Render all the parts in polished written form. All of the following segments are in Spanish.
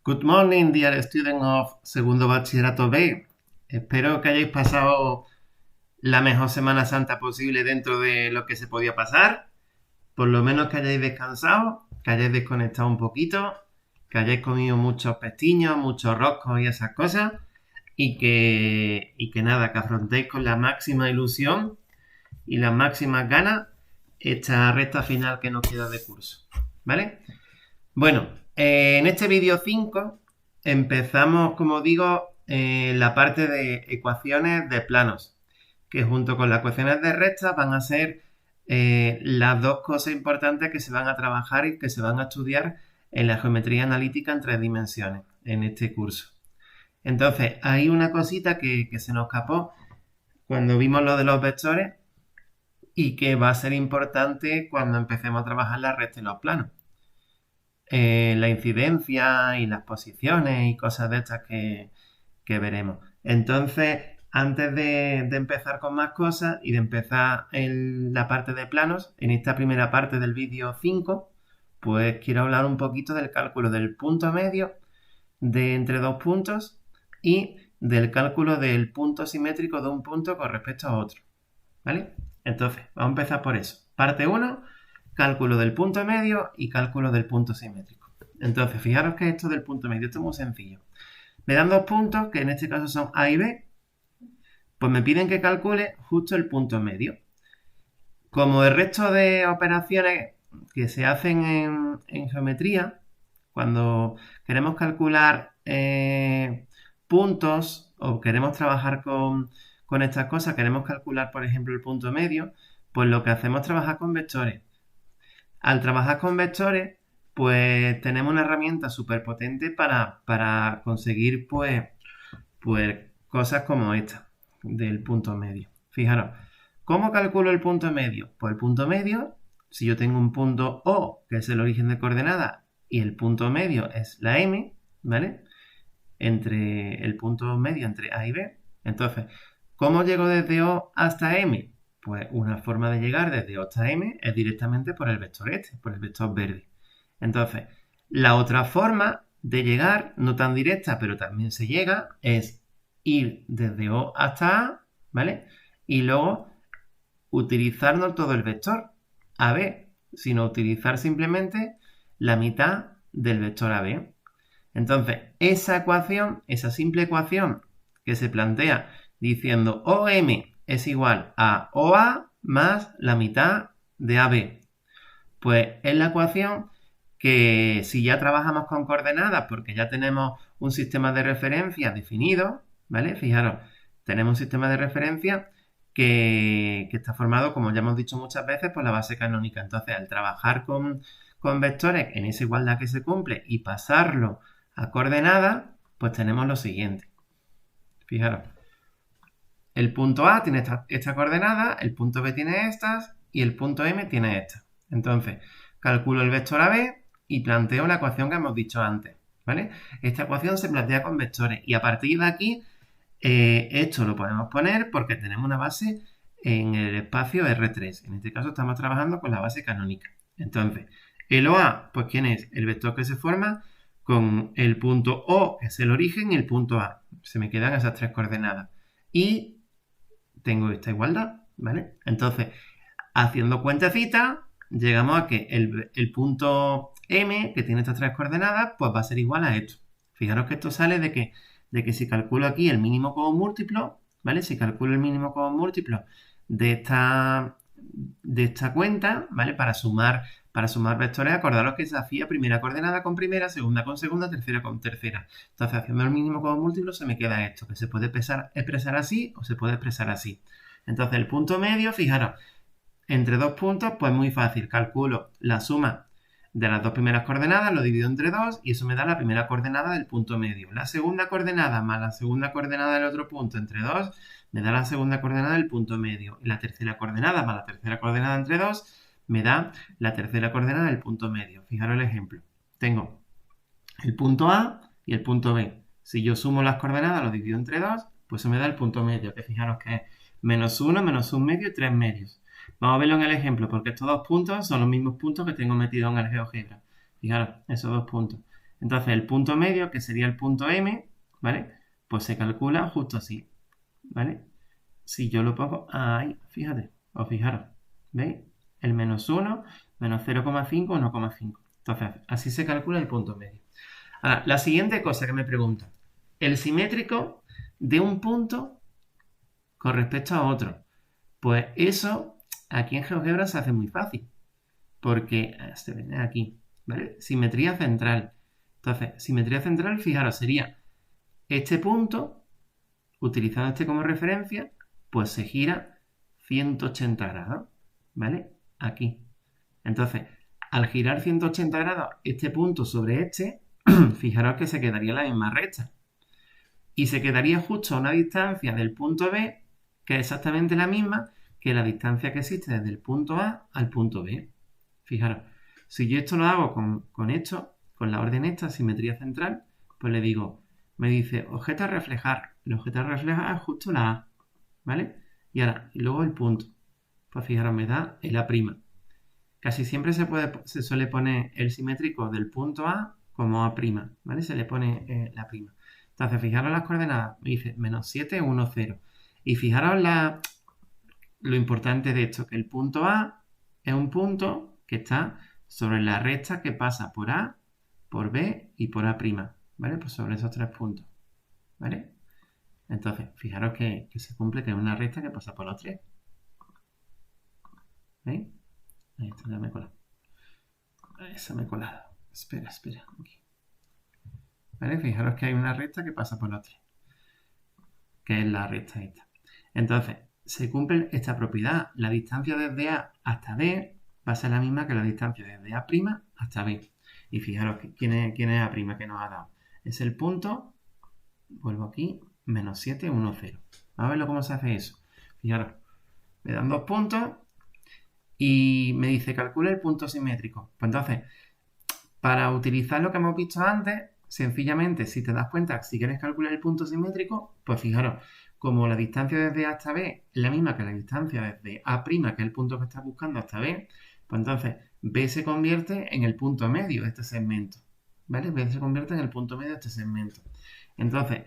Good morning, dear students of segundo bachillerato B. Espero que hayáis pasado la mejor Semana Santa posible dentro de lo que se podía pasar. Por lo menos que hayáis descansado, que hayáis desconectado un poquito, que hayáis comido muchos pestiños, muchos roscos y esas cosas. Y que nada, que afrontéis con la máxima ilusión y las máximas ganas esta recta final que nos queda de curso. ¿Vale? Bueno, en este vídeo 5 empezamos, como digo, la parte de ecuaciones de planos, que junto con las ecuaciones de rectas van a ser las dos cosas importantes que se van a trabajar y que se van a estudiar en la geometría analítica en 3 dimensiones en este curso. Entonces, hay una cosita que se nos escapó cuando vimos lo de los vectores y que va a ser importante cuando empecemos a trabajar las rectas y los planos. La incidencia y las posiciones y cosas de estas que veremos. Entonces, antes de empezar con más cosas y de empezar en la parte de planos, en esta primera parte del vídeo 5, pues quiero hablar un poquito del cálculo del punto medio de entre dos puntos y del cálculo del punto simétrico de un punto con respecto a otro. ¿Vale? Entonces, vamos a empezar por eso. Parte 1. Cálculo del punto medio y cálculo del punto simétrico. Entonces, fijaros que esto del punto medio, esto es muy sencillo. Me dan dos puntos, que en este caso son A y B, pues me piden que calcule justo el punto medio. Como el resto de operaciones que se hacen en geometría, cuando queremos calcular puntos o queremos trabajar con estas cosas, queremos calcular, por ejemplo, el punto medio, pues lo que hacemos es trabajar con vectores. Al trabajar con vectores, pues tenemos una herramienta súper potente para conseguir pues cosas como esta del punto medio. Fijaros, ¿cómo calculo el punto medio? Pues el punto medio, si yo tengo un punto O, que es el origen de coordenadas, y el punto medio es la M, ¿vale? Entre el punto medio entre A y B. Entonces, ¿cómo llego desde O hasta M? Pues una forma de llegar desde O hasta M es directamente por el vector este, por el vector verde. Entonces, la otra forma de llegar, no tan directa, pero también se llega, es ir desde O hasta A, ¿vale? Y luego utilizar todo el vector AB, sino utilizar simplemente la mitad del vector AB. Entonces, esa ecuación, esa simple ecuación que se plantea diciendo OM es igual a OA más la mitad de AB. Pues es la ecuación que si ya trabajamos con coordenadas, porque ya tenemos un sistema de referencia definido, ¿vale? Fijaros, tenemos un sistema de referencia que está formado, como ya hemos dicho muchas veces, por la base canónica. Entonces, al trabajar con vectores en esa igualdad que se cumple y pasarlo a coordenadas, pues tenemos lo siguiente. Fijaros. El punto A tiene esta coordenada, el punto B tiene estas y el punto M tiene estas. Entonces, calculo el vector AB y planteo la ecuación que hemos dicho antes, ¿vale? Esta ecuación se plantea con vectores y a partir de aquí esto lo podemos poner porque tenemos una base en el espacio R3. En este caso estamos trabajando con la base canónica. Entonces, el OA, pues ¿quién es? El vector que se forma con el punto O, que es el origen, y el punto A. Se me quedan esas 3 coordenadas. Y tengo esta igualdad, ¿vale? Entonces, haciendo cuentecitas, llegamos a que el punto M, que tiene estas 3 coordenadas, pues va a ser igual a esto. Fijaros que esto sale de que si calculo aquí el mínimo común múltiplo, ¿vale? Si calculo el mínimo común múltiplo de esta cuenta, ¿vale? Para sumar vectores, acordaros que se hacía primera coordenada con primera, segunda con segunda, tercera con tercera. Entonces, haciendo el mínimo común múltiplo se me queda esto, que se puede expresar así o se puede expresar así. Entonces, el punto medio, fijaros, entre dos puntos, pues muy fácil. Calculo la suma de las dos primeras coordenadas, lo divido entre 2 y eso me da la primera coordenada del punto medio. La segunda coordenada más la segunda coordenada del otro punto entre 2 me da la segunda coordenada del punto medio. Y la tercera coordenada más la tercera coordenada entre 2 me da la tercera coordenada del punto medio. Fijaros el ejemplo. Tengo el punto A y el punto B. Si yo sumo las coordenadas, lo divido entre 2, pues eso me da el punto medio, que fijaros que es -1, -1 medio y 3 medios. Vamos a verlo en el ejemplo, porque estos dos puntos son los mismos puntos que tengo metidos en el GeoGebra. Fijaros, esos dos puntos. Entonces, el punto medio, que sería el punto M, ¿vale? Pues se calcula justo así, ¿vale? Si yo lo pongo ahí, fíjate, o fijaros, ¿veis? El -1, -0,5, 1,5. Entonces, así se calcula el punto medio. Ahora, la siguiente cosa que me pregunta. El simétrico de un punto con respecto a otro. Pues eso aquí en GeoGebra se hace muy fácil. Porque se ve aquí, ¿vale? Simetría central. Entonces, simetría central, fijaros, sería este punto, utilizando este como referencia, pues se gira 180 grados, ¿vale? Aquí. Entonces, al girar 180 grados este punto sobre este, fijaros que se quedaría la misma recta. Y se quedaría justo a una distancia del punto B, que es exactamente la misma que la distancia que existe desde el punto A al punto B. Fijaros, si yo esto lo hago con esto, con la orden esta, simetría central, pues le digo, me dice objeto a reflejar. El objeto a reflejar es justo la A, ¿vale? Y ahora, y luego el punto. Pues fijaros, me da el A'. Casi siempre se suele poner el simétrico del punto A como A', ¿vale? Se le pone la prima. Entonces, fijaros las coordenadas. Me dice -7, 1, 0. Y fijaros lo importante de esto, que el punto A es un punto que está sobre la recta que pasa por A, por B y por A', ¿vale? Pues sobre esos tres puntos, ¿vale? Entonces, fijaros que se cumple que es una recta que pasa por los tres. ¿Veis? Ahí está, ya me he colado. Esa me he colado. Espera, aquí. ¿Vale? Fijaros que hay una recta que pasa por los tres, que es la recta esta. Entonces, se cumple esta propiedad. La distancia desde A hasta B va a ser la misma que la distancia desde A' hasta B. Y fijaros quién es A' que nos ha dado. Es el punto, vuelvo aquí, -7, 1, 0. Vamos a verlo cómo se hace eso. Fijaros, me dan dos puntos y me dice calcula el punto simétrico. Pues entonces, para utilizar lo que hemos visto antes, sencillamente, si te das cuenta, si quieres calcular el punto simétrico, pues fijaros, como la distancia desde A hasta B es la misma que la distancia desde A', que es el punto que estás buscando, hasta B, pues entonces B se convierte en el punto medio de este segmento, ¿vale? B se convierte en el punto medio de este segmento. Entonces,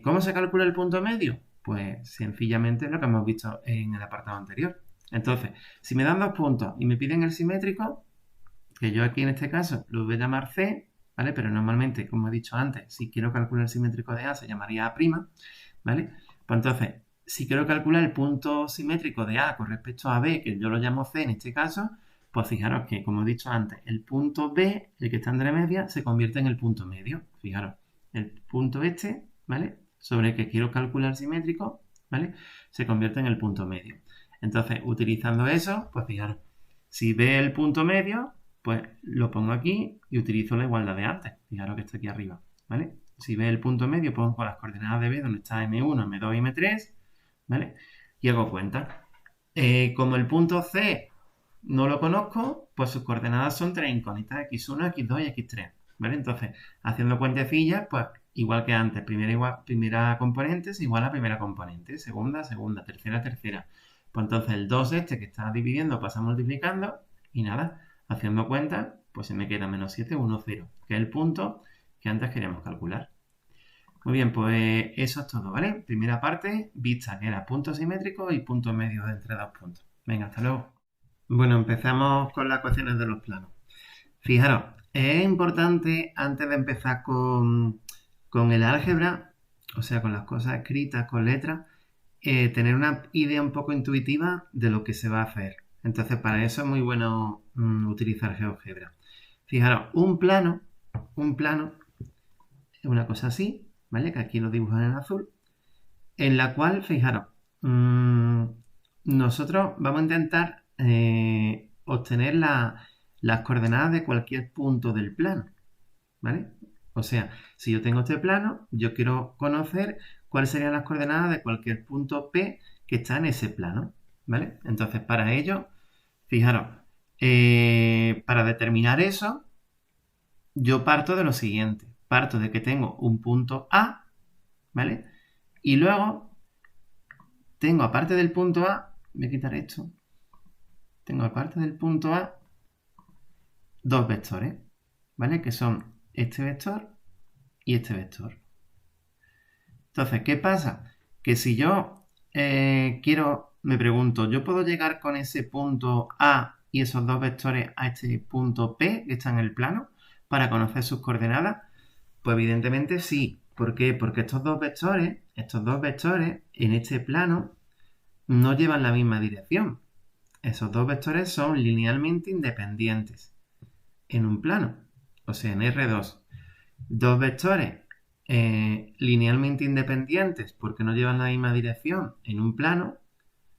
¿cómo se calcula el punto medio? Pues sencillamente lo que hemos visto en el apartado anterior. Entonces, si me dan dos puntos y me piden el simétrico, que yo aquí en este caso lo voy a llamar C, ¿vale? Pero normalmente, como he dicho antes, si quiero calcular el simétrico de A, se llamaría A', ¿vale? Pues entonces, si quiero calcular el punto simétrico de A con respecto a B, que yo lo llamo C en este caso, pues fijaros que, como he dicho antes, el punto B, el que está entre medias, se convierte en el punto medio. Fijaros, el punto este, ¿vale? Sobre el que quiero calcular simétrico, ¿vale? Se convierte en el punto medio. Entonces, utilizando eso, pues fijaros, si B es el punto medio, pues lo pongo aquí y utilizo la igualdad de antes. Fijaros que está aquí arriba, ¿vale? Si ve el punto medio, pongo las coordenadas de B donde está M1, M2 y M3, ¿vale? Y hago cuenta. Como el punto C no lo conozco, pues sus coordenadas son tres incógnitas, X1, X2 y X3, ¿vale? Entonces, haciendo cuentecillas, pues igual que antes, primera componente es igual a primera componente, segunda, tercera, tercera. Pues entonces el 2 este que está dividiendo pasa multiplicando y nada, haciendo cuenta, pues se me queda -7, 1, 0, que es el punto que antes queríamos calcular. Muy bien, pues eso es todo, ¿vale? Primera parte, vista, que era punto simétrico y punto medio de entre dos puntos. Venga, hasta luego. Bueno, empezamos con las ecuaciones de los planos. Fijaros, es importante antes de empezar con el álgebra, o sea, con las cosas escritas, con letras, tener una idea un poco intuitiva de lo que se va a hacer. Entonces, para eso es muy bueno utilizar GeoGebra. Fijaros, un plano es una cosa así, ¿vale? Que aquí lo dibujan en azul, en la cual, fijaros, nosotros vamos a intentar obtener las coordenadas de cualquier punto del plano, ¿vale? O sea, si yo tengo este plano, yo quiero conocer cuáles serían las coordenadas de cualquier punto P que está en ese plano, ¿vale? Entonces, para ello, fijaros, para determinar eso, yo parto de lo siguiente. Parto de que tengo un punto A, ¿vale? Y luego tengo, aparte del punto A, voy a quitar esto. Tengo, aparte del punto A, dos vectores, ¿vale? Que son este vector y este vector. Entonces, ¿qué pasa? Que si yo me pregunto, ¿yo puedo llegar con ese punto A y esos dos vectores a este punto P que está en el plano para conocer sus coordenadas? Pues evidentemente sí. ¿Por qué? Porque estos dos vectores en este plano no llevan la misma dirección. Esos dos vectores son linealmente independientes en un plano, o sea, en R2. Dos vectores linealmente independientes porque no llevan la misma dirección en un plano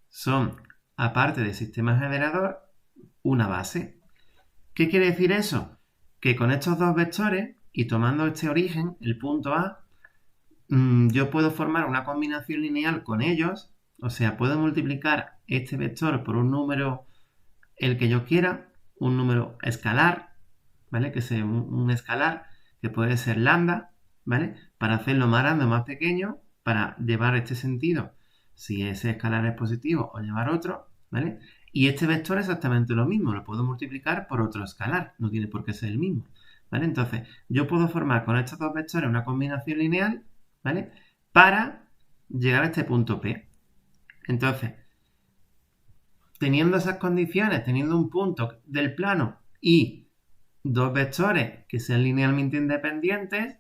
son, aparte del sistema generador, una base. ¿Qué quiere decir eso? Que con estos dos vectores y tomando este origen, el punto A, yo puedo formar una combinación lineal con ellos, o sea, puedo multiplicar este vector por un número, el que yo quiera, un número escalar, ¿vale? Que sea un escalar que puede ser lambda, ¿vale? Para hacerlo más grande o más pequeño, para llevar este sentido, si ese escalar es positivo, o llevar otro, ¿vale? Y este vector es exactamente lo mismo, lo puedo multiplicar por otro escalar, no tiene por qué ser el mismo, ¿vale? Entonces, yo puedo formar con estos dos vectores una combinación lineal, ¿vale? Para llegar a este punto P. Entonces, teniendo esas condiciones, teniendo un punto del plano y dos vectores que sean linealmente independientes,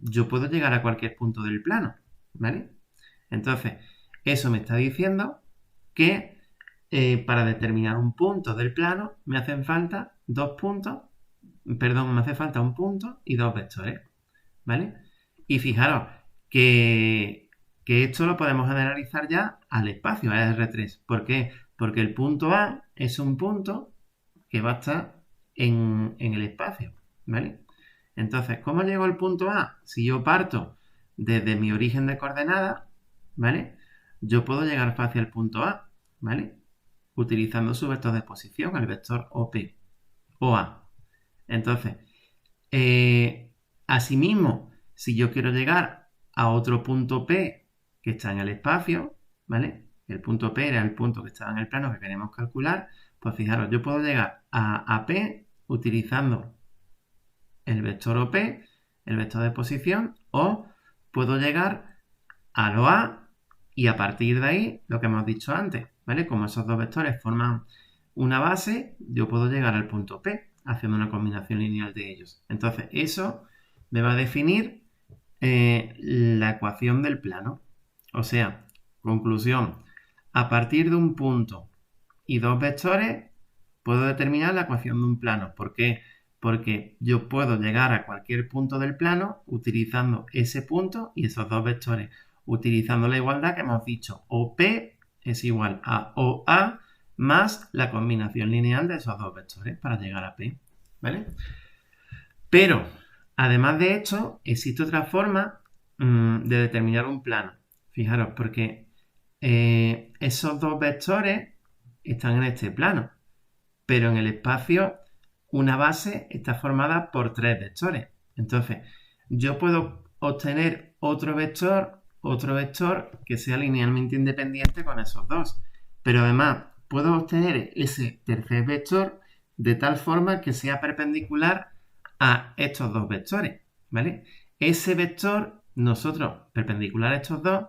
yo puedo llegar a cualquier punto del plano, ¿vale? Entonces, eso me está diciendo que para determinar un punto del plano me hacen falta me hace falta un punto y dos vectores, ¿vale? Y fijaros que esto lo podemos generalizar ya al espacio, a R3. ¿Por qué? Porque el punto A es un punto que va a estar en el espacio, ¿vale? Entonces, ¿cómo llego al punto A? Si yo parto desde mi origen de coordenadas, ¿vale? Yo puedo llegar fácil al punto A, ¿vale? Utilizando su vector de posición, el vector OP, OA. Entonces, asimismo, si yo quiero llegar a otro punto P que está en el espacio, ¿vale? El punto P era el punto que estaba en el plano que queremos calcular, pues fijaros, yo puedo llegar a P utilizando el vector OP, el vector de posición, o puedo llegar a lo A y a partir de ahí, lo que hemos dicho antes, ¿vale? Como esos dos vectores forman una base, yo puedo llegar al punto P haciendo una combinación lineal de ellos. Entonces, eso me va a definir la ecuación del plano. O sea, conclusión, a partir de un punto y dos vectores, puedo determinar la ecuación de un plano. ¿Por qué? Porque yo puedo llegar a cualquier punto del plano utilizando ese punto y esos dos vectores, utilizando la igualdad que hemos dicho. OP es igual a OA más la combinación lineal de esos dos vectores para llegar a P, ¿vale? Pero, además de esto, existe otra forma de determinar un plano. Fijaros, porque esos dos vectores están en este plano, pero en el espacio una base está formada por tres vectores. Entonces, yo puedo obtener otro vector que sea linealmente independiente con esos dos. Pero además, puedo obtener ese tercer vector de tal forma que sea perpendicular a estos dos vectores, ¿vale? Ese vector, perpendicular a estos dos,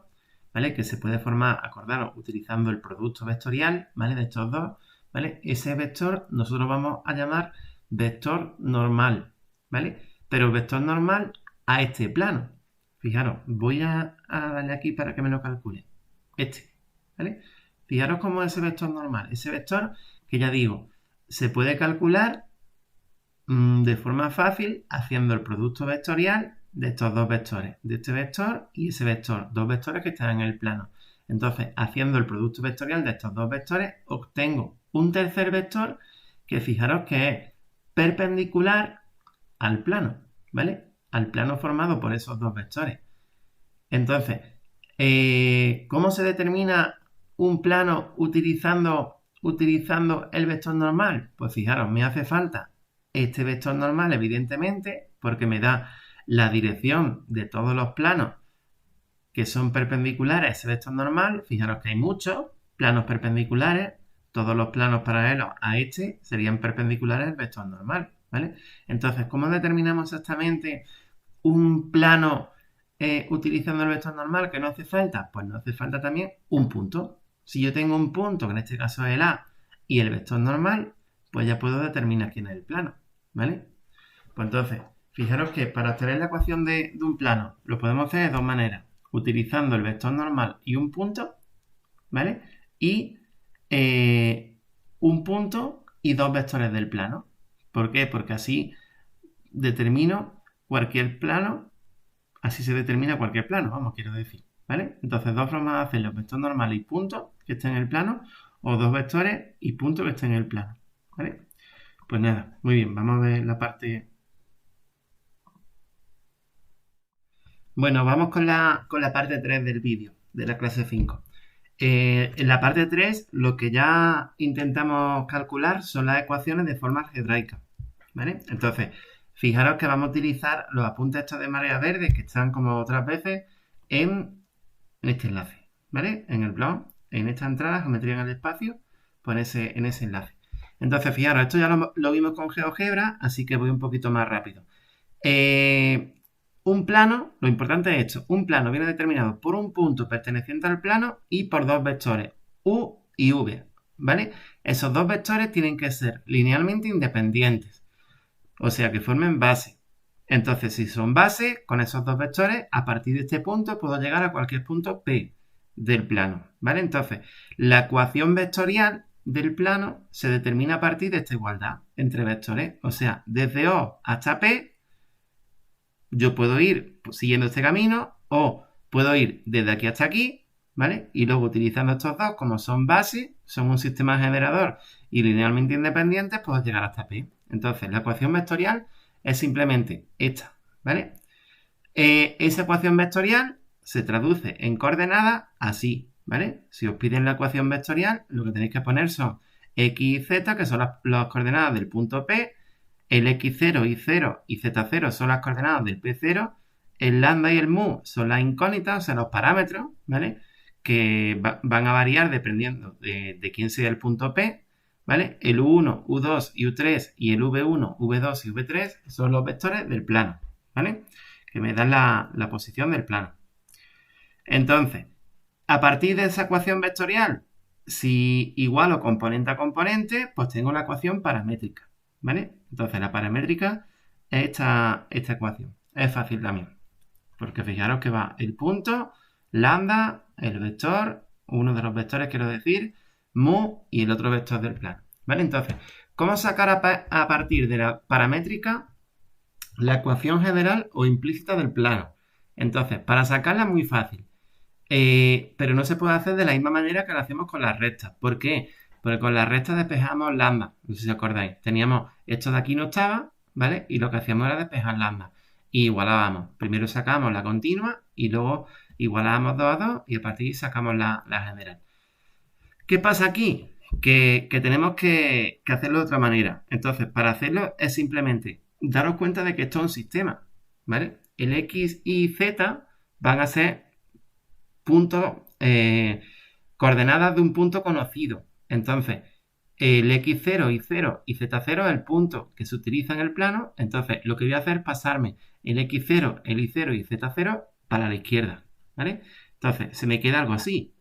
¿vale? Que se puede formar, acordaros, utilizando el producto vectorial, ¿vale? De estos dos, ¿vale? Ese vector nosotros vamos a llamar vector normal, ¿vale? Pero el vector normal a este plano. Fijaros, voy a darle aquí para que me lo calcule. ¿Vale? Fijaros cómo es ese vector normal. Ese vector que ya digo, se puede calcular de forma fácil haciendo el producto vectorial de estos dos vectores, de este vector y ese vector, dos vectores que están en el plano. Entonces, haciendo el producto vectorial de estos dos vectores, obtengo un tercer vector que fijaros que es perpendicular al plano, ¿vale? Al plano formado por esos dos vectores. Entonces, ¿cómo se determina un plano utilizando el vector normal? Pues fijaros, me hace falta este vector normal, evidentemente, porque me da la dirección de todos los planos que son perpendiculares a ese vector normal. Fijaros que hay muchos planos perpendiculares, todos los planos paralelos a este serían perpendiculares al vector normal, ¿vale? Entonces, ¿cómo determinamos exactamente un plano utilizando el vector normal que no hace falta? Pues no hace falta también un punto. Si yo tengo un punto, que en este caso es el A, y el vector normal, pues ya puedo determinar quién es el plano, ¿vale? Pues entonces, fijaros que para obtener la ecuación de un plano lo podemos hacer de dos maneras, utilizando el vector normal y un punto, ¿vale? Y un punto y dos vectores del plano. ¿Por qué? Porque así determino cualquier plano, así se determina cualquier plano, vamos, quiero decir, ¿vale? Entonces, dos formas de hacerlo, vector normal y punto que estén en el plano, o dos vectores y punto que estén en el plano, ¿vale? Pues nada, muy bien, vamos a ver la parte. Bueno, vamos con la parte 3 del vídeo, de la clase 5. En la parte 3, lo que ya intentamos calcular son las ecuaciones de forma algebraica, ¿vale? Entonces, fijaros que vamos a utilizar los apuntes estos de marea verde, que están como otras veces en este enlace, ¿vale? En el blog, en esta entrada, geometría en el espacio, pues en ese enlace. Entonces, fijaros, esto ya lo vimos con GeoGebra, así que voy un poquito más rápido. Un plano, lo importante es esto, un plano viene determinado por un punto perteneciente al plano y por dos vectores, U y V, ¿vale? Esos dos vectores tienen que ser linealmente independientes, o sea, que formen base. Entonces, si son base, con esos dos vectores, a partir de este punto puedo llegar a cualquier punto P del plano, ¿vale? Entonces, la ecuación vectorial del plano se determina a partir de esta igualdad entre vectores, o sea, desde O hasta P, yo puedo ir siguiendo este camino o puedo ir desde aquí hasta aquí, ¿vale? Y luego utilizando estos dos, como son bases, son un sistema generador y linealmente independientes, puedo llegar hasta P. Entonces, la ecuación vectorial es simplemente esta, ¿vale? Esa ecuación vectorial se traduce en coordenadas así, ¿vale? Si os piden la ecuación vectorial, lo que tenéis que poner son x y z, que son las coordenadas del punto P. El x0, y0 y z0 son las coordenadas del P0. El lambda y el mu son las incógnitas, o sea, los parámetros, ¿vale? Que van a variar dependiendo de quién sea el punto P, ¿vale? El U1, U2 y U3 y el V1, V2 y V3 son los vectores del plano, ¿vale? Que me dan la posición del plano. Entonces, a partir de esa ecuación vectorial, si igualo componente a componente, pues tengo la ecuación paramétrica, ¿vale? Entonces, la paramétrica es esta ecuación. Es fácil también, porque fijaros que va el punto, lambda, el vector, uno de los vectores, quiero decir, mu y el otro vector del plano, ¿vale? Entonces, ¿cómo sacar a partir de la paramétrica la ecuación general o implícita del plano? Entonces, para sacarla es muy fácil, pero no se puede hacer de la misma manera que lo hacemos con las rectas. ¿Por qué? Porque con las rectas despejamos lambda, no sé si os acordáis. Teníamos esto de aquí no estaba, ¿vale? Y lo que hacíamos era despejar lambda. Y igualábamos. Primero sacábamos la continua y luego igualábamos 2 a 2 y a partir de ahí sacamos la general. ¿Qué pasa aquí? Que tenemos que hacerlo de otra manera. Entonces, para hacerlo es simplemente daros cuenta de que esto es un sistema, ¿vale? El x y z van a ser puntos, coordenadas de un punto conocido. Entonces, el x0 y 0 y z0 es el punto que se utiliza en el plano. Entonces, lo que voy a hacer es pasarme el x0, el y0 y z0 para la izquierda, ¿vale? Entonces, se me queda algo así.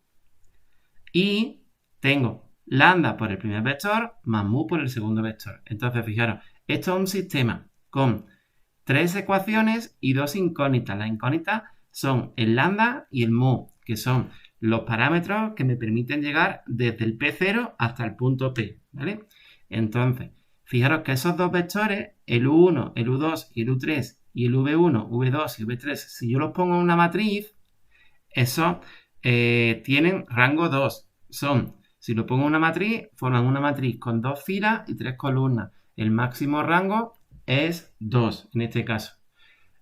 Y tengo lambda por el primer vector más mu por el segundo vector. Entonces, fijaros, esto es un sistema con 3 ecuaciones y 2 incógnitas. Las incógnitas son el lambda y el mu, que son los parámetros que me permiten llegar desde el P0 hasta el punto P, ¿vale? Entonces, fijaros que esos dos vectores, el U1, el U2 y el U3 y el V1, V2 y V3, si yo los pongo en una matriz, esos tienen rango 2. Si lo pongo en una matriz, forman una matriz con 2 filas y 3 columnas. el máximo rango es 2 en este caso.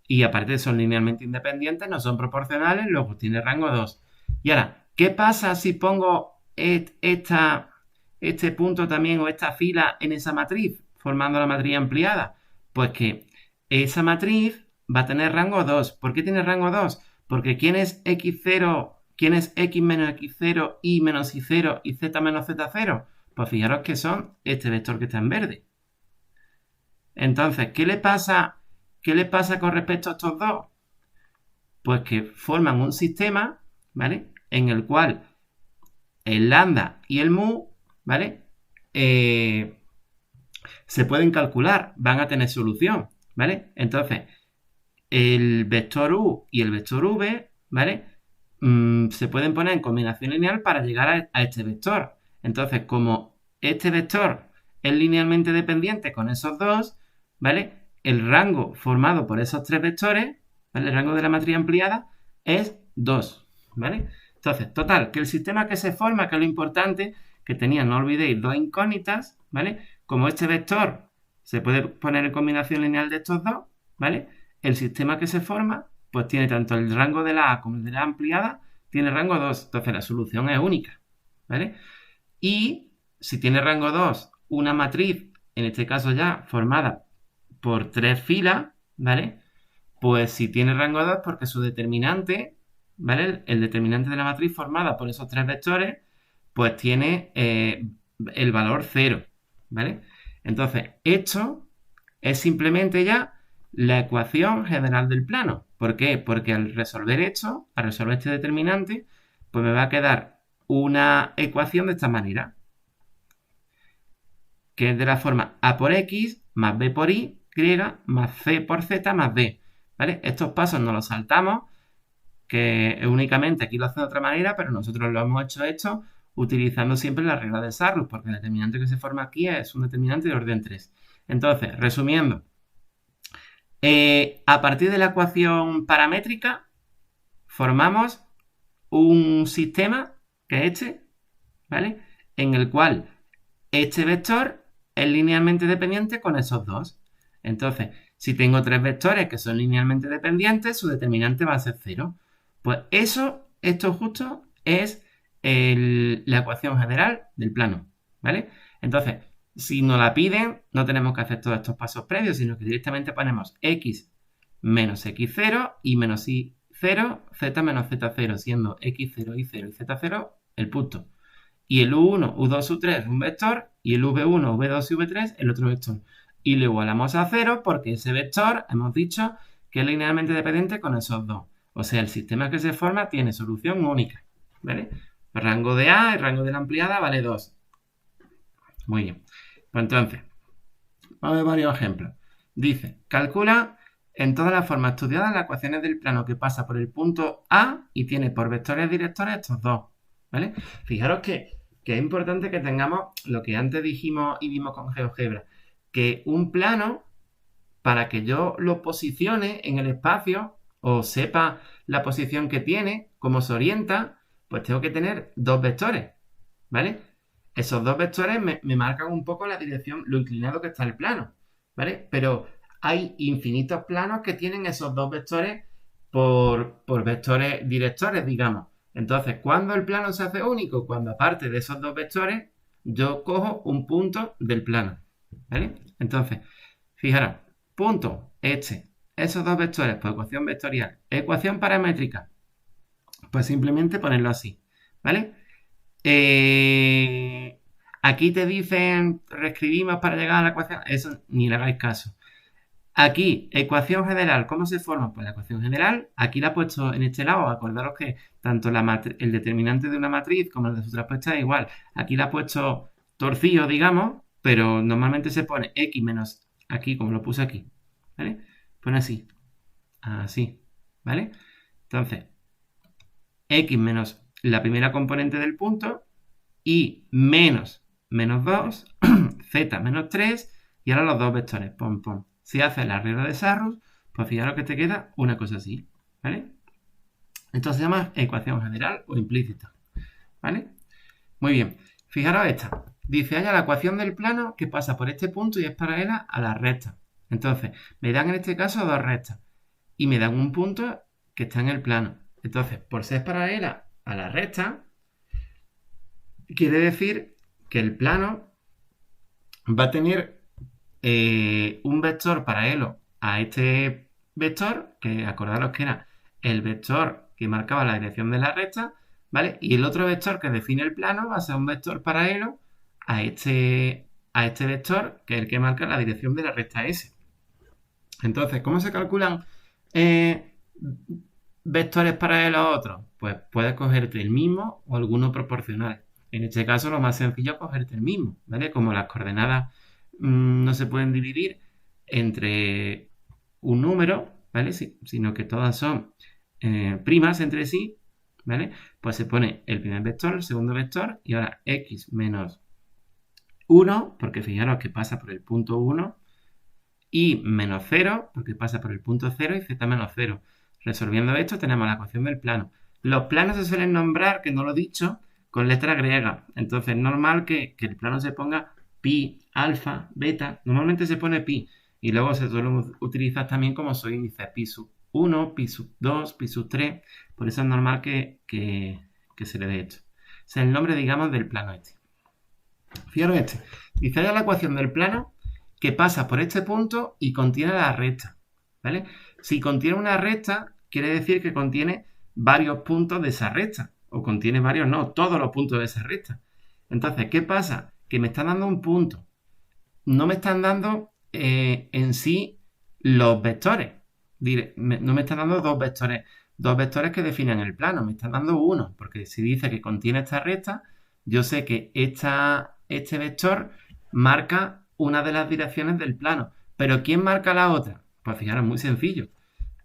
Y aparte son linealmente independientes, no son proporcionales, luego tiene rango 2. Y ahora, ¿qué pasa si pongo este punto también o esta fila en esa matriz, formando la matriz ampliada? Pues que esa matriz va a tener rango 2. ¿Por qué tiene rango 2? Porque ¿quién es x0? ¿Quién es x menos x0, y menos y0 y z menos z0? Pues fijaros que son este vector que está en verde. Entonces, ¿qué le pasa con respecto a estos dos? Pues que forman un sistema, ¿vale? En el cual el lambda y el mu, ¿vale? Se pueden calcular, van a tener solución, ¿vale? Entonces, el vector u y el vector v, ¿vale? Se pueden poner en combinación lineal para llegar a este vector. Entonces, como este vector es linealmente dependiente con esos dos, ¿vale? El rango formado por esos tres vectores, ¿vale? El rango de la matriz ampliada es 2, ¿vale? Entonces, total, que el sistema que se forma, que es lo importante, que tenía, no olvidéis, dos incógnitas, ¿vale? Como este vector se puede poner en combinación lineal de estos dos, ¿vale? El sistema que se forma, pues tiene tanto el rango de la A como el de la ampliada, tiene rango 2. Entonces la solución es única, ¿vale? Y si tiene rango 2, una matriz, en este caso ya formada por 3 filas, ¿vale? Pues si tiene rango 2, porque su determinante, ¿vale? El determinante de la matriz formada por esos 3 vectores, pues tiene el valor 0, ¿vale? Entonces, esto es simplemente ya la ecuación general del plano. ¿Por qué? Porque al resolver esto, al resolver este determinante, pues me va a quedar una ecuación de esta manera, que es de la forma a por x más b por y más c por z más d, ¿vale? Estos pasos no los saltamos, que únicamente aquí lo hacen de otra manera, pero nosotros lo hemos hecho esto utilizando siempre la regla de Sarrus, porque el determinante que se forma aquí es un determinante de orden 3. Entonces, resumiendo, a partir de la ecuación paramétrica formamos un sistema, que es este, ¿vale? En el cual este vector es linealmente dependiente con esos dos. Entonces, si tengo tres vectores que son linealmente dependientes, su determinante va a ser 0. Pues esto justo es la ecuación general del plano, ¿vale? Entonces, si nos la piden, no tenemos que hacer todos estos pasos previos, sino que directamente ponemos x menos x0 y menos y0, z menos z0, siendo x0, y0 y z0 el punto. Y el u1, u2, u3 es un vector, y el v1, v2 y v3 el otro vector. Y lo igualamos a 0 porque ese vector, hemos dicho, que es linealmente dependiente con esos dos. O sea, el sistema que se forma tiene solución única, ¿vale? El rango de A, el rango de la ampliada vale 2. Muy bien. Pues entonces, vamos a ver varios ejemplos. Dice, calcula en todas las formas estudiadas las ecuaciones del plano que pasa por el punto A y tiene por vectores directores estos dos, ¿vale? Fijaros que es importante que tengamos lo que antes dijimos y vimos con GeoGebra, que un plano, para que yo lo posicione en el espacio o sepa la posición que tiene, cómo se orienta, pues tengo que tener dos vectores, ¿vale? Esos dos vectores me marcan un poco la dirección, lo inclinado que está el plano, ¿vale? Pero hay infinitos planos que tienen esos dos vectores por vectores directores, digamos. Entonces, ¿cuándo el plano se hace único? Cuando aparte de esos dos vectores, yo cojo un punto del plano, ¿vale? Entonces, fijaros, punto, esos dos vectores, pues ecuación vectorial, ecuación paramétrica, pues simplemente ponerlo así, ¿vale? Aquí te dicen, reescribimos para llegar a la ecuación, eso ni le hagáis caso. Aquí, ecuación general, ¿cómo se forma? Pues la ecuación general, aquí la he puesto en este lado, acordaros que tanto el determinante de una matriz como el de su traspuesta es igual. Aquí la he puesto torcido, digamos, pero normalmente se pone x menos aquí, como lo puse aquí, ¿vale? Pone así, ¿vale? Entonces, x menos la primera componente del punto y menos 2, z menos 3 y ahora los dos vectores, pom, pom. Si haces la regla de Sarrus, pues fijaros que te queda una cosa así, ¿vale? Esto se llama ecuación general o implícita, ¿vale? Muy bien, fijaros esta. Dice, haya la ecuación del plano que pasa por este punto y es paralela a la recta. Entonces, me dan en este caso dos rectas y me dan un punto que está en el plano. Entonces, por ser paralela a la recta, quiere decir que el plano va a tener un vector paralelo a este vector, que acordaros que era el vector que marcaba la dirección de la recta, ¿vale? Y el otro vector que define el plano va a ser un vector paralelo a este vector, que es el que marca la dirección de la recta S. Entonces, ¿cómo se calculan vectores paralelos a otros? Pues puedes cogerte el mismo o alguno proporcional. En este caso, lo más sencillo es cogerte el mismo, ¿vale? Como las coordenadas no se pueden dividir entre un número, ¿vale? Sino que todas son primas entre sí, ¿vale? Pues se pone el primer vector, el segundo vector, y ahora x menos 1, porque fijaros que pasa por el punto 1, y menos 0, porque pasa por el punto 0, y z menos 0. Resolviendo esto tenemos la ecuación del plano. Los planos se suelen nombrar, que no lo he dicho, con letra griega. Entonces es normal que el plano se ponga pi, alfa, beta. Normalmente se pone pi. Y luego se suele utilizar también como subíndice, pi sub 1, pi sub 2, pi sub 3. Por eso es normal que se le dé esto. O sea, el nombre, digamos, del plano este. Fijaros este. Dice la ecuación del plano que pasa por este punto y contiene la recta, ¿vale? Si contiene una recta, quiere decir que contiene varios puntos de esa recta. O contiene varios, no, todos los puntos de esa recta. Entonces, ¿qué pasa? Que me están dando un punto. No me están dando en sí los vectores. No me están dando dos vectores que definen el plano. Me están dando uno, porque si dice que contiene esta recta, yo sé que este vector marca una de las direcciones del plano. ¿Pero quién marca la otra? Pues fijaros, muy sencillo.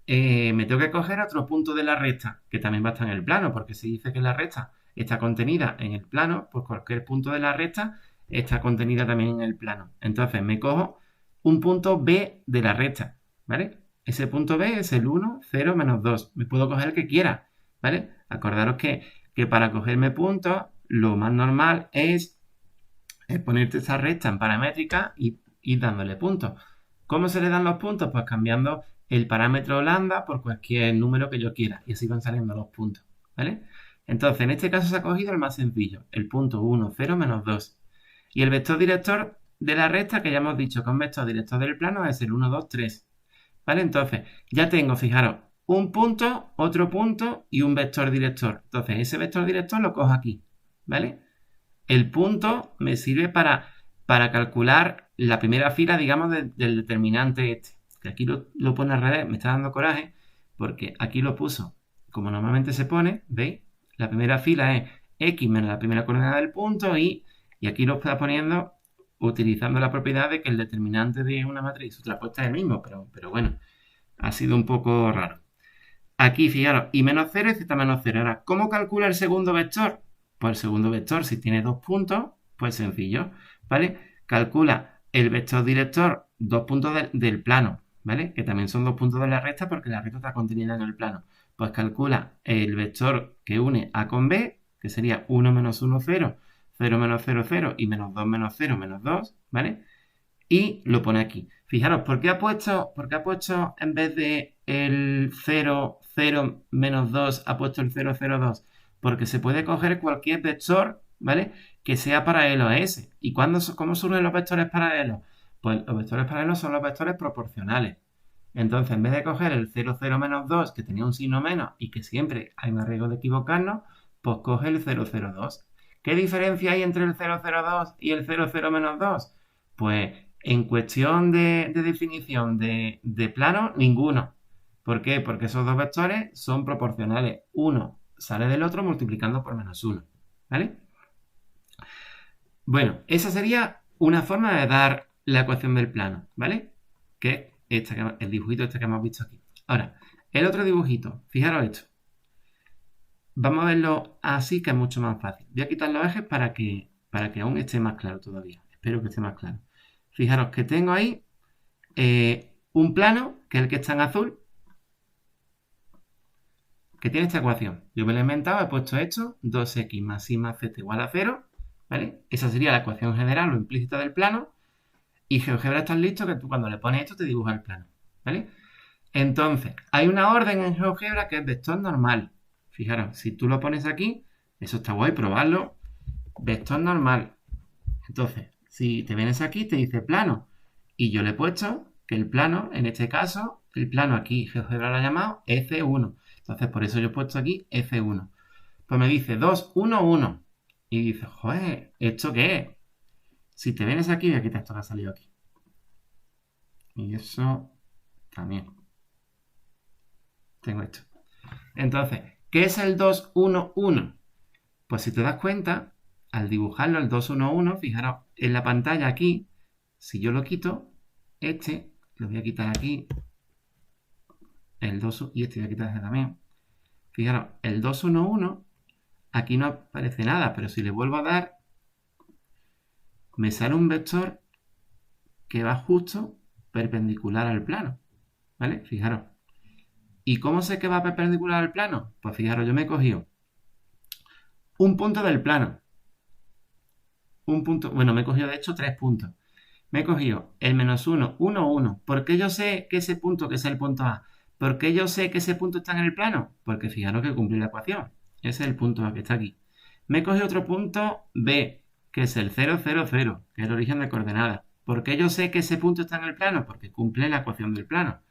Me tengo que coger otro punto de la recta, que también va a estar en el plano, porque si dice que la recta está contenida en el plano, pues cualquier punto de la recta está contenida también en el plano. Entonces me cojo un punto B de la recta, ¿vale? Ese punto B es el 1, 0, menos 2. Me puedo coger el que quiera, ¿vale? Acordaros que para cogerme puntos, lo más normal es ponerte esa recta en paramétrica y ir dándole puntos. ¿Cómo se le dan los puntos? Pues cambiando el parámetro lambda por cualquier número que yo quiera. Y así van saliendo los puntos, ¿vale? Entonces, en este caso se ha cogido el más sencillo, el punto 1, 0, menos 2. Y el vector director de la recta, que ya hemos dicho que un vector director del plano es el 1, 2, 3. ¿Vale? Entonces, ya tengo, fijaros, un punto, otro punto y un vector director. Entonces, ese vector director lo cojo aquí, ¿vale? El punto me sirve para calcular la primera fila, digamos, del determinante este. Que aquí lo pone al revés, me está dando coraje, porque aquí lo puso como normalmente se pone, ¿veis? La primera fila es x menos la primera coordenada del punto y aquí lo está poniendo utilizando la propiedad de que el determinante de una matriz suprapuesta es el mismo, pero bueno, ha sido un poco raro. Aquí, fijaros, y menos 0 y z menos 0. Ahora, ¿cómo calcula el segundo vector? Pues el segundo vector, si tiene dos puntos, pues sencillo, ¿vale? Calcula el vector director, dos puntos del plano, ¿vale? Que también son dos puntos de la recta porque la recta está contenida en el plano. Pues calcula el vector que une A con B, que sería 1 menos 1, 0, 0 menos 0, 0 y menos 2 menos 0 menos 2, ¿vale? Y lo pone aquí. Fijaros, ¿por qué ha puesto en vez de el 0, 0 menos 2, ha puesto el 0, 0, 2? Porque se puede coger cualquier vector, ¿vale? Que sea paralelo a ese. ¿Y cómo surgen los vectores paralelos? Pues los vectores paralelos son los vectores proporcionales. Entonces, en vez de coger el 0, 0 menos 2, que tenía un signo menos y que siempre hay más riesgo de equivocarnos, pues coge el 0, 0, 2. ¿Qué diferencia hay entre el 0, 0, 2 y el 0, 0 menos 2? Pues en cuestión de definición de plano, ninguno. ¿Por qué? Porque esos dos vectores son proporcionales. Uno sale del otro multiplicando por menos 1. ¿Vale? Bueno, esa sería una forma de dar la ecuación del plano, ¿vale? Que es el dibujito este que hemos visto aquí. Ahora, el otro dibujito, fijaros esto. Vamos a verlo así, que es mucho más fácil. Voy a quitar los ejes para que aún esté más claro todavía. Espero que esté más claro. Fijaros que tengo ahí un plano, que es el que está en azul, que tiene esta ecuación. Yo me lo he inventado, he puesto esto, 2x más y más z igual a 0, ¿vale? Esa sería la ecuación general o implícita del plano. Y GeoGebra es tan listo que tú cuando le pones esto te dibuja el plano, ¿vale? Entonces, hay una orden en GeoGebra que es vector normal. Fijaros, si tú lo pones aquí, eso está guay, probarlo. Vector normal. Entonces, si te vienes aquí, te dice plano. Y yo le he puesto que el plano, en este caso, el plano aquí, GeoGebra lo ha llamado F1. Entonces, por eso yo he puesto aquí F1. Pues me dice 2, 1, 1. Y dice, joder, ¿esto qué es? Si te vienes aquí, voy a quitar esto que ha salido aquí. Y eso también. Tengo esto. Entonces, ¿qué es el 2, 1, 1? Pues si te das cuenta, al dibujarlo el 2, 1, 1, fijaros, en la pantalla aquí, si yo lo quito, lo voy a quitar aquí, el 2, y este voy a quitar este también. Fijaros, el 2, 1, 1, aquí no aparece nada, pero si le vuelvo a dar, me sale un vector que va justo perpendicular al plano, ¿vale? Fijaros. ¿Y cómo sé que va perpendicular al plano? Pues fijaros, yo me he cogido un punto del plano. Un punto, bueno, me he cogido de hecho 3 puntos. Me he cogido el menos 1, 1, 1. ¿Por qué yo sé que ese punto, que es el punto A? ¿Por qué yo sé que ese punto está en el plano? Porque fijaros que cumplí la ecuación. Ese es el punto A que está aquí. Me he cogido otro punto B, que es el 0, 0, 0, que es el origen de coordenadas. ¿Por qué yo sé que ese punto está en el plano? Porque cumple la ecuación del plano.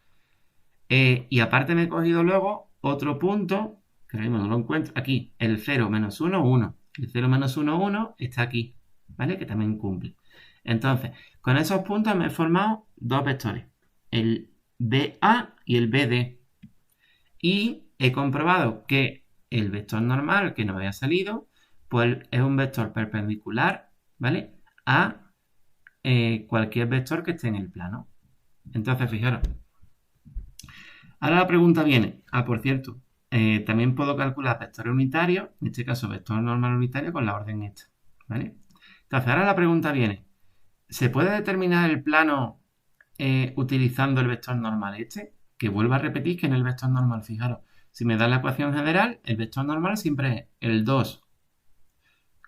Y aparte me he cogido luego otro punto, que ahora mismo no lo encuentro, aquí, el 0 menos 1, 1. El 0 menos 1, 1 está aquí, ¿vale? Que también cumple. Entonces, con esos puntos me he formado dos vectores, el BA y el BD. Y he comprobado que el vector normal que nos había salido, pues es un vector perpendicular, ¿vale? A cualquier vector que esté en el plano. Entonces, fijaros. Ahora la pregunta viene, por cierto, también puedo calcular vectores unitarios, en este caso vector normal unitario con la orden esta, ¿vale? Entonces ahora la pregunta viene, ¿se puede determinar el plano utilizando el vector normal este? Que vuelvo a repetir que en el vector normal, fijaros, si me da la ecuación general, el vector normal siempre es el 2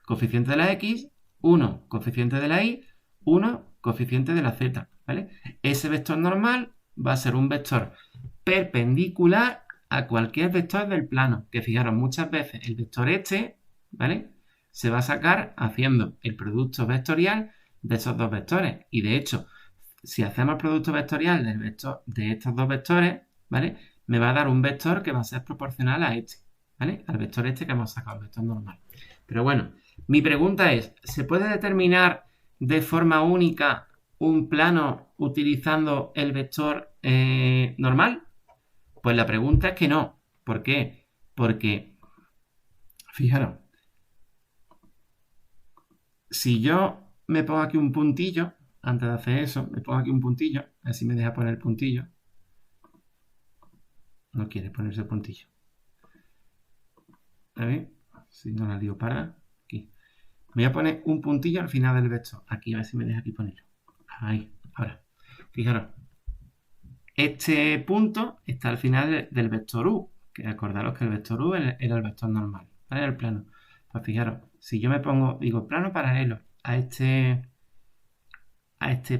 coeficiente de la x, 1 coeficiente de la y, 1 coeficiente de la z, ¿vale? Ese vector normal va a ser un vector perpendicular a cualquier vector del plano, que fijaros, muchas veces el vector este, ¿vale? Se va a sacar haciendo el producto vectorial de esos dos vectores. Y de hecho, si hacemos el producto vectorial del vector, de estos dos vectores, ¿vale? Me va a dar un vector que va a ser proporcional a este, ¿vale? Al vector este que hemos sacado, el vector normal. Pero bueno, mi pregunta es, ¿se puede determinar de forma única un plano utilizando el vector normal? Pues la pregunta es que no. ¿Por qué? Porque, fijaros, si yo me pongo aquí un puntillo, antes de hacer eso, me pongo aquí un puntillo, así me deja poner el puntillo. No quiere ponerse el puntillo. A ver, si no la lío para aquí. Me voy a poner un puntillo al final del vector. Aquí, a ver si me deja aquí ponerlo. Ahí, ahora. Fijaros. Este punto está al final del vector u, que acordaros que el vector u era el vector normal, ¿vale? El plano. Pues fijaros, si yo me pongo, digo, plano paralelo a este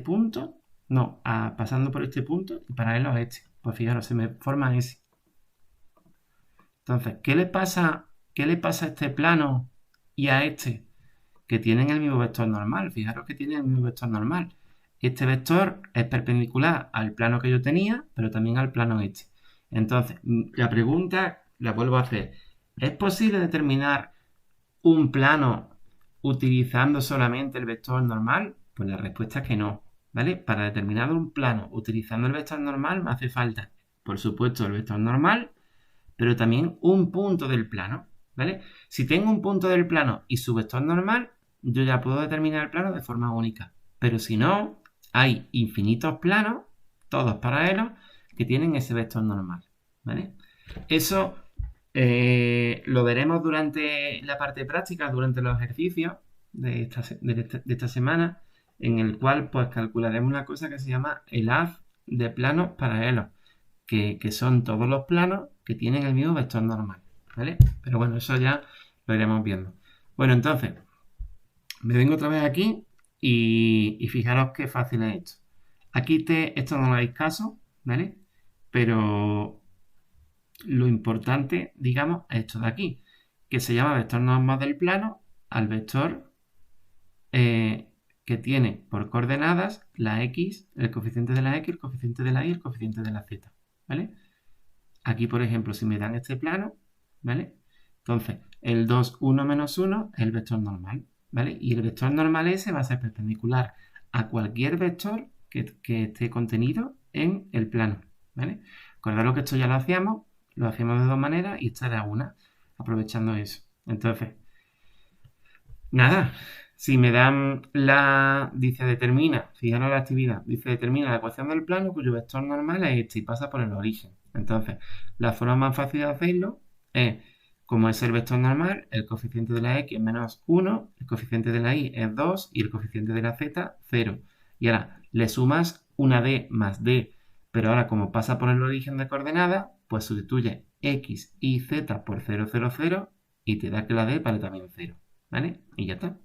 punto, no, pasando por este punto y paralelo a este, pues fijaros, se me forma ese. Entonces, ¿qué le pasa a este plano y a este? Que tienen el mismo vector normal. Fijaros que tienen el mismo vector normal. Este vector es perpendicular al plano que yo tenía, pero también al plano este. Entonces, la pregunta la vuelvo a hacer. ¿Es posible determinar un plano utilizando solamente el vector normal? Pues la respuesta es que no, ¿vale? Para determinar un plano utilizando el vector normal me hace falta, por supuesto, el vector normal, pero también un punto del plano, ¿vale? Si tengo un punto del plano y su vector normal, yo ya puedo determinar el plano de forma única. Pero si no, hay infinitos planos, todos paralelos, que tienen ese vector normal, ¿vale? Eso lo veremos durante la parte práctica, durante los ejercicios de esta semana, en el cual pues calcularemos una cosa que se llama el haz de planos paralelos, que son todos los planos que tienen el mismo vector normal, ¿vale? Pero bueno, eso ya lo iremos viendo. Bueno, entonces, Me vengo otra vez aquí y fijaros qué fácil es esto. Aquí esto no lo hagáis caso, ¿vale? Pero lo importante, digamos, es esto de aquí, que se llama vector normal del plano al vector que tiene por coordenadas la x, el coeficiente de la x, el coeficiente de la y, el coeficiente de la z, ¿vale? Aquí, por ejemplo, si me dan este plano, ¿vale? Entonces, el 2, 1 menos 1 es el vector normal, ¿vale? Y el vector normal ese va a ser perpendicular a cualquier vector que esté contenido en el plano, ¿vale? Acordaros que esto ya lo hacíamos de dos maneras y esta era una, aprovechando eso. Entonces, nada, si me dan dice determina, fijaros la actividad, dice determina la ecuación del plano cuyo vector normal es este y pasa por el origen. Entonces, la forma más fácil de hacerlo es, como es el vector normal, el coeficiente de la x es menos 1, el coeficiente de la y es 2 y el coeficiente de la z 0. Y ahora le sumas una d más d, pero ahora como pasa por el origen de coordenadas, pues sustituye x y z por 0, 0, 0 y te da que la d vale también 0. ¿Vale? Y ya está. De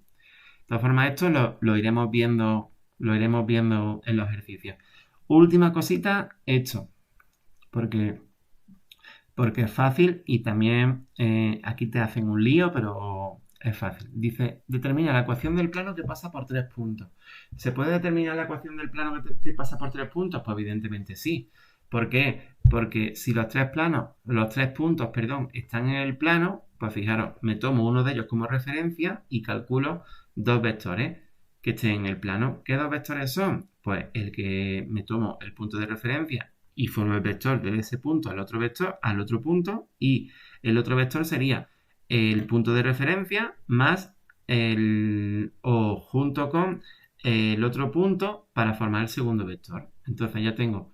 todas formas, esto lo iremos viendo en los ejercicios. Última cosita, esto, porque, porque es fácil y también aquí te hacen un lío, pero es fácil. Dice, determina la ecuación del plano que pasa por 3 puntos. ¿Se puede determinar la ecuación del plano que pasa por 3 puntos? Pues evidentemente sí. ¿Por qué? Porque si los tres puntos, están en el plano, pues fijaros, me tomo uno de ellos como referencia y calculo dos vectores que estén en el plano. ¿Qué dos vectores son? Pues el que me tomo el punto de referencia y formo el vector de ese punto al otro punto, y el otro vector sería el punto de referencia más o junto con el otro punto para formar el segundo vector. Entonces ya tengo,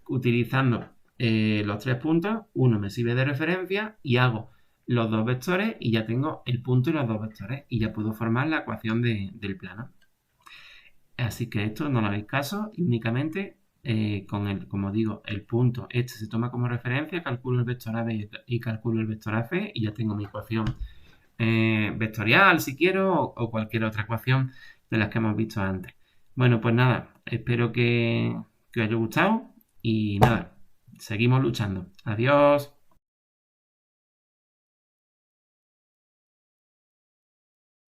utilizando los tres puntos, uno me sirve de referencia y hago los dos vectores y ya tengo el punto y los dos vectores y ya puedo formar la ecuación del plano. Así que esto no lo hagáis caso y únicamente como digo, el punto este se toma como referencia, calculo el vector AB y calculo el vector AC y ya tengo mi ecuación vectorial si quiero o cualquier otra ecuación de las que hemos visto antes. Bueno, pues nada, espero que os haya gustado y nada, seguimos luchando. Adiós.